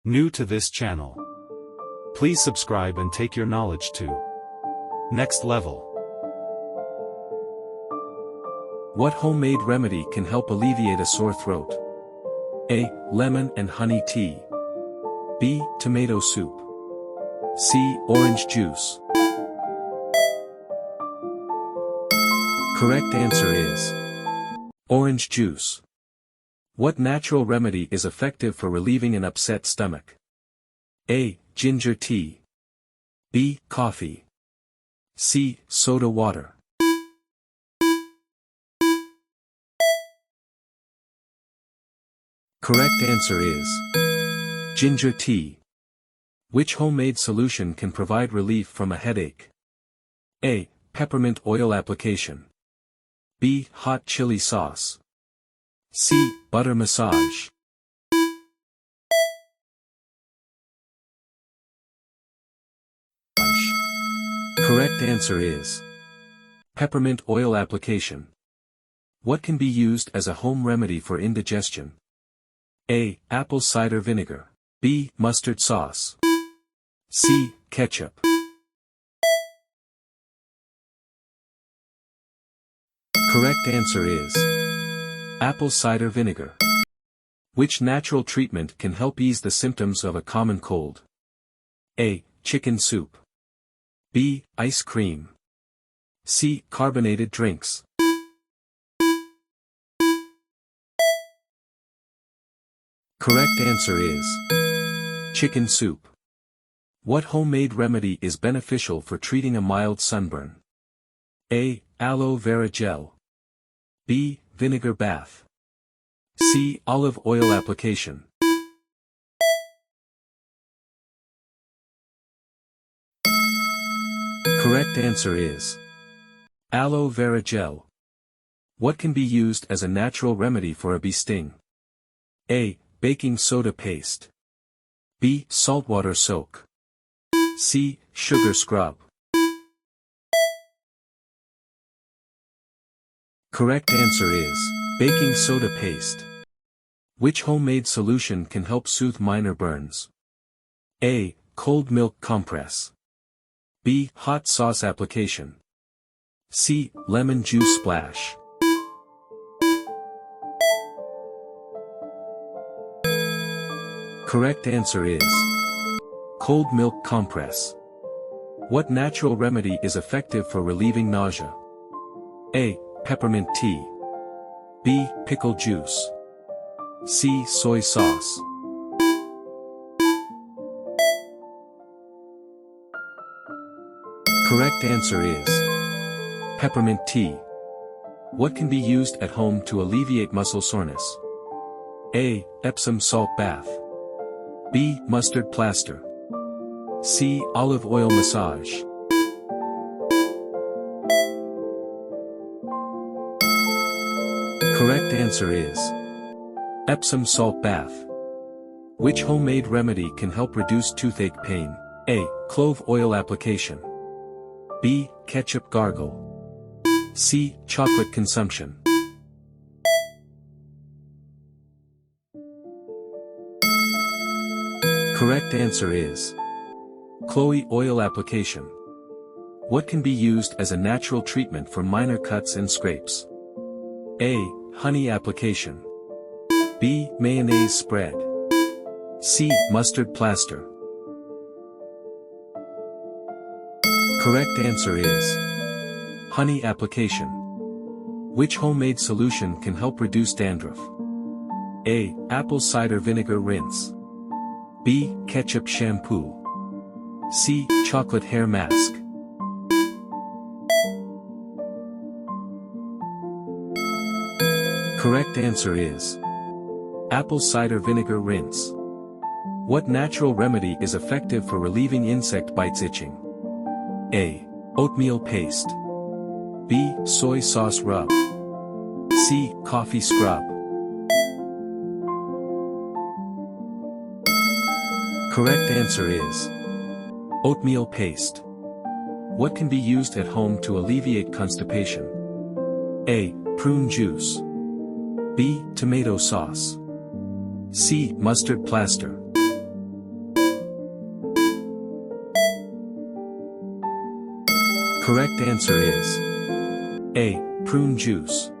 New to this channel? Please subscribe and take your knowledge to next level. What homemade remedy can help alleviate a sore throat? A. Lemon and honey tea. B. Tomato soup. C. Orange juice. Correct answer is orange juice. What natural remedy is effective for relieving an upset stomach? A. Ginger tea. B. Coffee. C. Soda water. Correct answer is ginger tea. Which homemade solution can provide relief from a headache? A. Peppermint oil application. B. Hot chili sauce. C. Butter massage. Correct answer is peppermint oil application. What can be used as a home remedy for indigestion? A. Apple cider vinegar. B. Mustard sauce. C. Ketchup. Correct answer is apple cider vinegar. Which natural treatment can help ease the symptoms of a common cold? A. Chicken soup. B. Ice cream. C. Carbonated drinks. Correct answer is chicken soup. What homemade remedy is beneficial for treating a mild sunburn? A. Aloe vera gel. B. Vinegar bath. C. Olive oil application. Correct answer is aloe vera gel. What can be used as a natural remedy for a bee sting? A. Baking soda paste. B. Saltwater soak. C. Sugar scrub. Correct answer is baking soda paste. Which homemade solution can help soothe minor burns? A. Cold milk compress. B. Hot sauce application. C. Lemon juice splash. Correct answer is cold milk compress. What natural remedy is effective for relieving nausea? A. Peppermint tea. B. Pickle juice. C. Soy sauce. Correct answer is peppermint tea. What can be used at home to alleviate muscle soreness? A. Epsom salt bath. B. Mustard plaster. C. Olive oil massage. Correct answer is Epsom salt bath. Which homemade remedy can help reduce toothache pain? A. Clove oil application. B. Ketchup gargle. C. Chocolate consumption. Correct answer is clove oil application. What can be used as a natural treatment for minor cuts and scrapes? A. Honey application. B. Mayonnaise spread. C. Mustard plaster. Correct answer is honey application. Which homemade solution can help reduce dandruff? A. Apple cider vinegar rinse. B. Ketchup shampoo. C. Chocolate hair mask. Correct answer is apple cider vinegar rinse. What natural remedy is effective for relieving insect bites itching? A. Oatmeal paste. B. Soy sauce rub. C. Coffee scrub. Correct answer is oatmeal paste. What can be used at home to alleviate constipation? A. Prune juice. B. Tomato sauce. C. Mustard plaster. Correct answer is A. Prune juice.